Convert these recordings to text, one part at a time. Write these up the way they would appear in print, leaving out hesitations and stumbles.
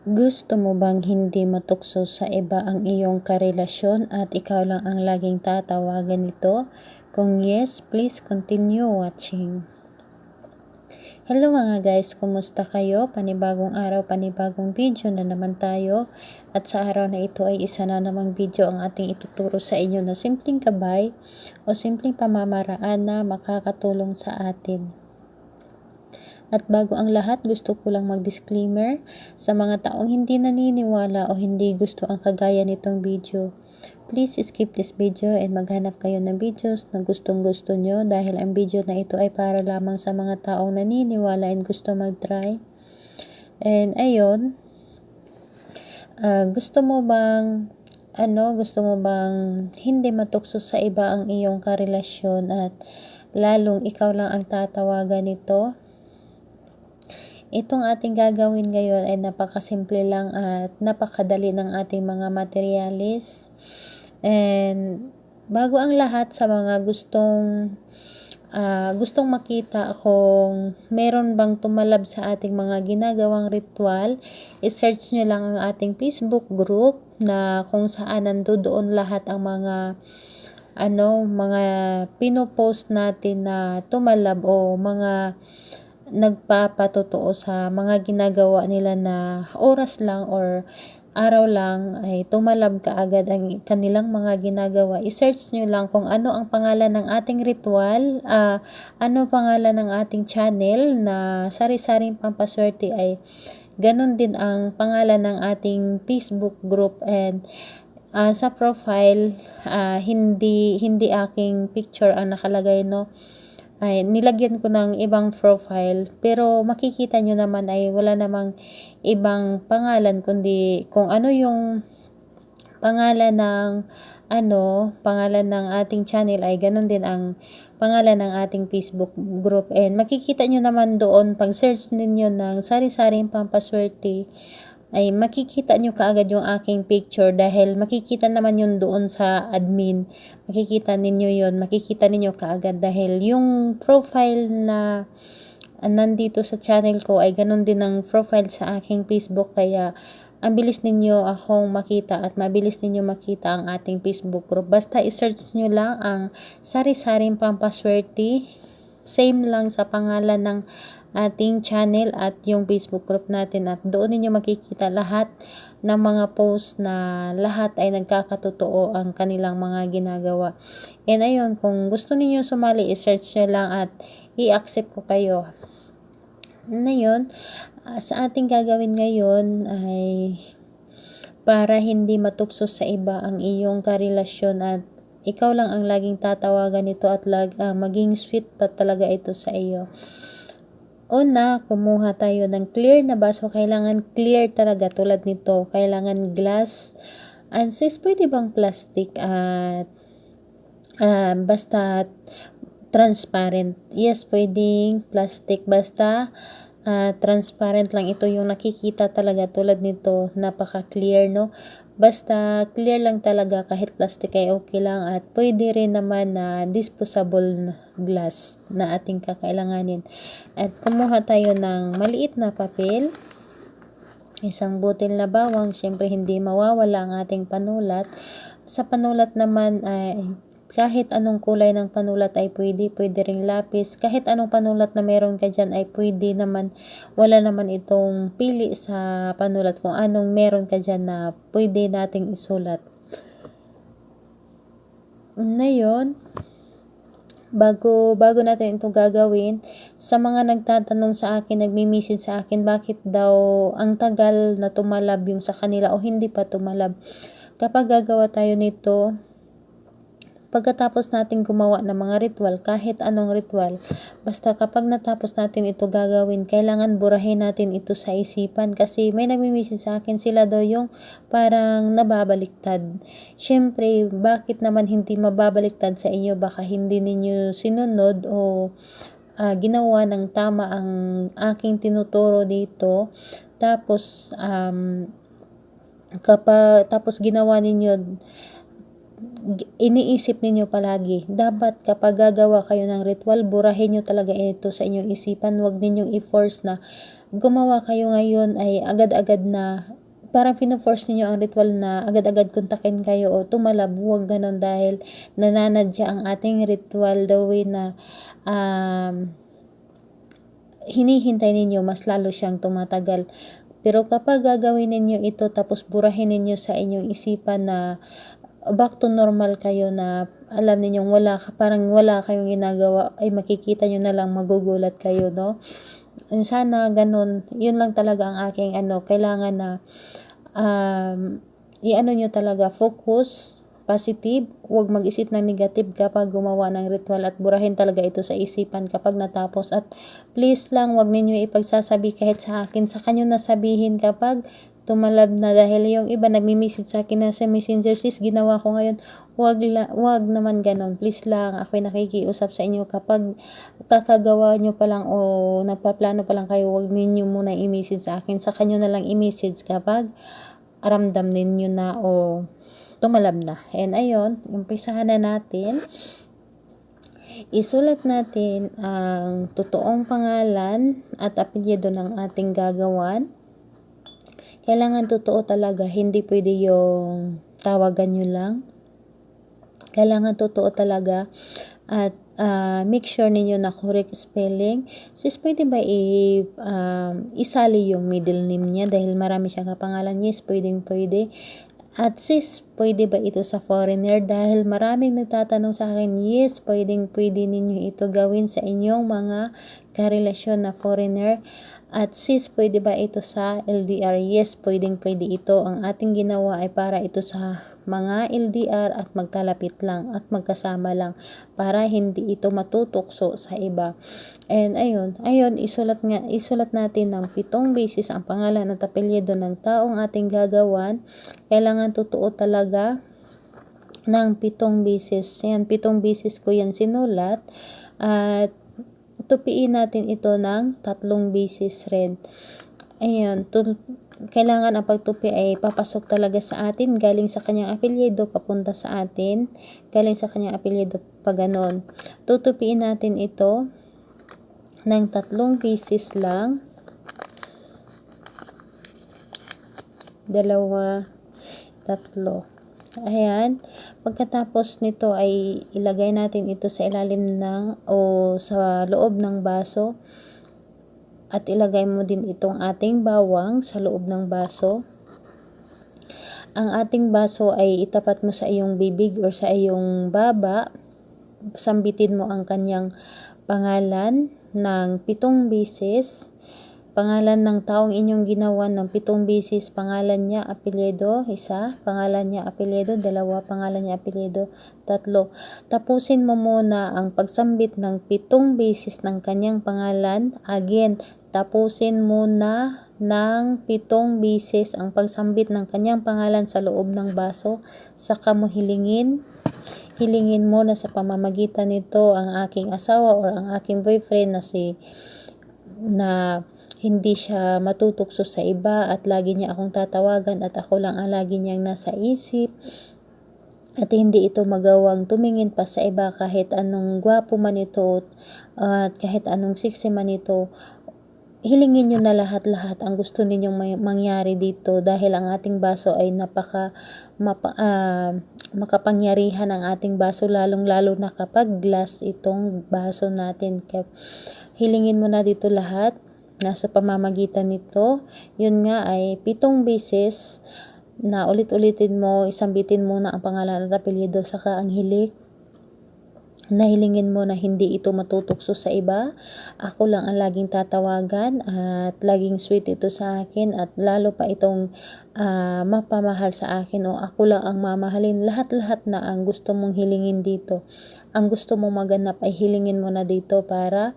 Gusto mo bang hindi matukso sa iba ang iyong karelasyon at ikaw lang ang laging tatawagan nito? Kung yes, please continue watching. Hello mga guys, kumusta kayo? Panibagong araw, panibagong video na naman tayo. At sa araw na ito ay isa na namang video ang ating ituturo sa inyo na simpleng gabay o simpleng pamamaraan na makakatulong sa atin. At bago ang lahat, gusto ko lang mag-disclaimer sa mga taong hindi naniniwala o hindi gusto ang kagaya nitong video. Please skip this video and maghanap kayo ng videos na gustong-gusto nyo dahil ang video na ito ay para lamang sa mga taong naniniwala and gusto mag-try. And ayun, gusto mo bang hindi matukso sa iba ang iyong karelasyon at lalong ikaw lang ang tatawagan nito? Itong ating gagawin ngayon ay napakasimple lang at napakadali ng ating mga materialis. And bago ang lahat, sa mga gustong makita kung meron bang tumalab sa ating mga ginagawang ritual, i-search nyo lang ang ating Facebook group na kung saan nandoon lahat ang mga pinopost natin na tumalab o mga nagpapatotoo sa mga ginagawa nila na oras lang or araw lang ay tumalab kaagad ang kanilang mga ginagawa. I-search nyo lang kung ano ang pangalan ng ating ritual, ano pangalan ng ating channel na sari-saring pampaswerte, ay ganun din ang pangalan ng ating Facebook group. And sa profile, hindi aking picture ang nakalagay, no, ay nilagyan ko ng ibang profile, pero makikita nyo naman ay wala namang ibang pangalan kundi kung ano yung pangalan ng ating channel ay ganun din ang pangalan ng ating Facebook group. And makikita nyo naman doon, pag search ninyo ng sari-saring pampaswerte, ay makikita nyo kaagad yung aking picture dahil makikita naman yun doon sa admin. Makikita ninyo kaagad dahil yung profile na nandito sa channel ko ay ganun din ang profile sa aking Facebook, kaya ang bilis ninyo akong makita at mabilis ninyo makita ang ating Facebook group. Basta i-search nyo lang ang sari-saring pampaswerte, same lang sa pangalan ng ating channel at yung Facebook group natin, at doon niyo makikita lahat ng mga post na lahat ay nagkakatotoo ang kanilang mga ginagawa. And ayun, kung gusto niyo sumali, i-search nyo lang at i-accept ko kayo. Ngayon, sa ating gagawin ngayon ay para hindi matukso sa iba ang iyong karelasyon at ikaw lang ang laging tatawagan nito at maging sweet pa talaga ito sa iyo. Una, kumuha tayo ng clear na baso. Kailangan clear talaga, tulad nito. Kailangan glass. And sis, pwede bang plastic at basta transparent? Yes, pwedeng plastic. Basta transparent lang. Ito yung nakikita talaga, tulad nito. Napaka-clear, no? Basta clear lang talaga, kahit plastic ay okay lang. At pwede rin naman na disposable glass na ating kakailanganin. At kumuha tayo ng maliit na papel, isang butil na bawang, syempre hindi mawawala ang ating panulat. Sa panulat naman ay kahit anong kulay ng panulat ay pwede ring lapis, kahit anong panulat na meron ka dyan ay pwede naman. Wala naman itong pili sa panulat, kung anong meron ka dyan na pwede nating isulat. Ngayon, bago natin ito gagawin, sa mga nagtatanong sa akin, nagmi-message sa akin, bakit daw ang tagal na tumalab yung sa kanila o hindi pa tumalab. Kapag gagawa tayo nito, pagkatapos natin gumawa ng mga ritual, kahit anong ritual, basta kapag natapos natin ito gagawin, kailangan burahin natin ito sa isipan, kasi may nagmi-message sa akin, sila daw yung parang nababaliktad. Syempre, bakit naman hindi mababaliktad sa inyo? Baka hindi ninyo sinunod o ginawa ng tama ang aking tinuturo dito. Tapos tapos ginawa ninyo, iniisip ninyo palagi, dapat kapag gagawa kayo ng ritual, burahin nyo talaga ito sa inyong isipan. Huwag ninyong i-force na gumawa kayo ngayon ay agad-agad na parang pino-force ninyo ang ritual na agad-agad kontakin kayo o tumalab. Huwag ganon, dahil nananadya ang ating ritual the way na hinihintay ninyo, mas lalo siyang tumatagal. Pero kapag gagawin ninyo ito tapos burahin ninyo sa inyong isipan na back to normal kayo, na alam ninyong parang wala kayong ginagawa, ay makikita nyo na lang, magugulat kayo, no? Sana ganun. Yun lang talaga ang aking kailangan na i-ano nyo talaga, focus positive, huwag mag-isip ng negative kapag gumawa ng ritual, at burahin talaga ito sa isipan kapag natapos. At please lang, huwag ninyo ipagsasabi kahit sa akin, sa kanyo na sabihin kapag tumalab na, dahil yung iba nagmi-message sa akin na sa Messenger, sis, ginawa ko ngayon. Wag naman ganon. Please lang, ako'y nakikiusap sa inyo, kapag kakagawa nyo pa lang o nagpaplano pa lang kayo, wag ninyo muna i-message sa akin, sa kanyo na lang i-message kapag ramdam ninyo na o tumalab na. And ayun, umpisahan na natin. Isulat natin ang totoong pangalan at apelyido ng ating gagawan. Kailangan totoo talaga, hindi pwede yung tawagan nyo lang. Kailangan totoo talaga, at make sure ninyo na correct spelling. Sis, pwede ba isali yung middle name niya dahil marami siyang kapangalan? Yes, pwede. At sis, pwede ba ito sa foreigner? Dahil maraming nagtatanong sa akin. Yes, pwede ninyo ito gawin sa inyong mga karelasyon na foreigner. At sis, pwede ba ito sa LDR? Yes, pwede ito. Ang ating ginawa ay para ito sa mga LDR at magkalapit lang at magkasama lang, para hindi ito matutokso sa iba. And ayun, isulat natin ng 7 beses ang pangalan at apelyido ng taong ating gagawan. Kailangan totoo talaga ng 7 beses. Yan, 7 beses ko yan sinulat, at tupiin natin ito ng 3 beses rin. Ayan, kailangan ang pagtupi ay papasok talaga sa atin, galing sa kanyang apelyido papunta sa atin, galing sa kanyang apelyido pa ganon. Tutupiin natin ito ng 3 beses lang. 2, 3. Ayan. Pagkatapos nito ay ilagay natin ito sa ilalim o sa loob ng baso. At ilagay mo din itong ating bawang sa loob ng baso. Ang ating baso ay itapat mo sa iyong bibig or sa iyong baba. Sambitin mo ang kanyang pangalan ng 7 beses. Pangalan ng taong inyong ginawan ng 7 beses. Pangalan niya, apelyido, 1. Pangalan niya, apelyido, 2. Pangalan niya, apelyido, 3. Tapusin mo muna ang pagsambit ng 7 beses ng kanyang pangalan. Again, tapusin muna ng 7 beses ang pagsambit ng kanyang pangalan sa loob ng baso. Saka mo hilingin mo na sa pamamagitan nito ang aking asawa or ang aking boyfriend na hindi siya matutokso sa iba, at lagi niya akong tatawagan at ako lang ang lagi niyang nasa isip, at hindi ito magawang tumingin pa sa iba kahit anong gwapo man ito at kahit anong sexy man ito. Hilingin nyo na lahat-lahat ang gusto ninyong mangyari dito, dahil ang ating baso ay makapangyarihan ang ating baso, lalong-lalo na kapag glass itong baso natin. Hilingin mo na dito lahat, nasa pamamagitan nito. Yun nga ay 7 beses na ulit-ulitin mo, isambitin mo na ang pangalan at apelyido, saka ang hilik. Nahilingin mo na hindi ito matutokso sa iba. Ako lang ang laging tatawagan at laging sweet ito sa akin, at lalo pa itong mapamahal sa akin, o ako lang ang mamahalin. Lahat-lahat na ang gusto mong hilingin dito, ang gusto mong maganap ay hilingin mo na dito, para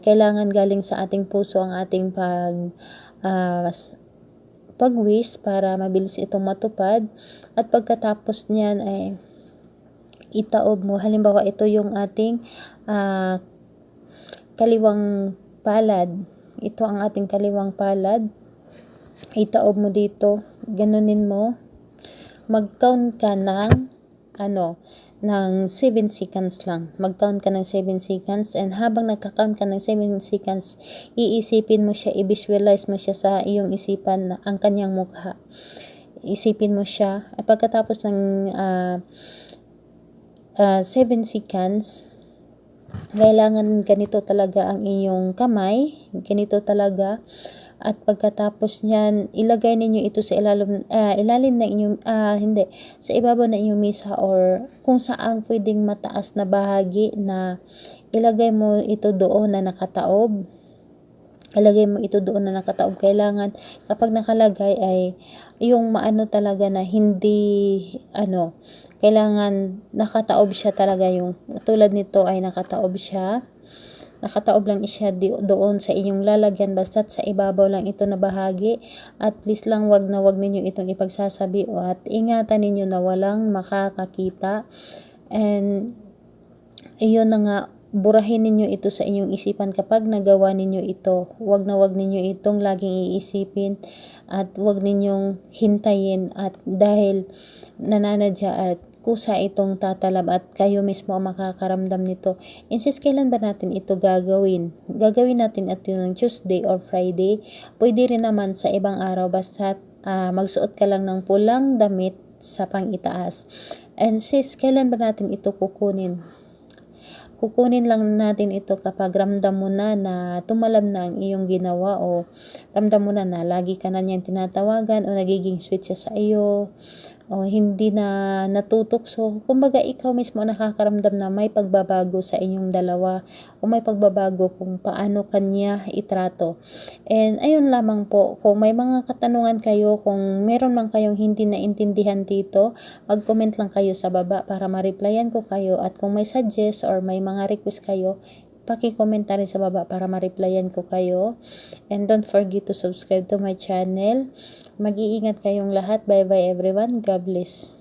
kailangan galing sa ating puso ang ating pag-wish para mabilis itong matupad. At pagkatapos niyan ay itaob mo. Halimbawa, ito yung ating kaliwang palad. Ito ang ating kaliwang palad. Itaob mo dito. Ganunin mo. Mag-count ka ng ng 7 seconds lang. Mag-count ka ng 7 seconds, and habang nagka-count ka ng 7 seconds, iisipin mo siya, i-visualize mo siya sa iyong isipan na ang kanyang mukha. Isipin mo siya. At pagkatapos ng 7 seconds, kailangan ganito talaga ang iyong kamay, ganito talaga. At pagkatapos niyan, ilagay ninyo ito sa ilalim ng inyong, sa ibabaw ng inyong mesa, or kung saan pwedeng mataas na bahagi na ilagay mo ito doon na nakataob. Ilagay mo ito doon na nakataob. Kailangan kapag nakalagay ay yung maano talaga na hindi kailangan nakataob siya talaga, yung tulad nito ay nakataob siya. Nakataob lang siya doon sa inyong lalagyan, basta't sa ibabaw lang ito na bahagi. At please lang, wag ninyo itong ipagsasabi, at ingatan ninyo na walang makakakita. And iyon na nga, burahin ninyo ito sa inyong isipan kapag nagawa ninyo ito. Wag ninyo itong laging iisipin, at wag ninyong hintayin, at dahil nananadya at kusa itong tatalab at kayo mismo ang makakaramdam nito. Insis, kailan ba natin ito gagawin? Gagawin natin ito ng Tuesday or Friday. Pwede rin naman sa ibang araw, basta magsuot ka lang ng pulang damit sa pang-itaas. And sis, kailan ba natin ito kukunin? Kukunin lang natin ito kapag ramdam mo na tumalab na ang iyong ginawa, o ramdam mo na lagi ka na niyang tinatawagan, o nagiging sweet siya sa iyo, o hindi na natutokso. Kumbaga, ikaw mismo nakakaramdam na may pagbabago sa inyong dalawa, o may pagbabago kung paano kanya itrato. And ayun lamang po, kung may mga katanungan kayo, kung meron man kayong hindi naintindihan dito, mag-comment lang kayo sa baba para ma-replyan ko kayo. At kung may suggest or may mga request kayo, paki-comment rin sa baba para ma-replyan ko kayo. And don't forget to subscribe to my channel. Mag-iingat kayong lahat. Bye bye everyone. God bless.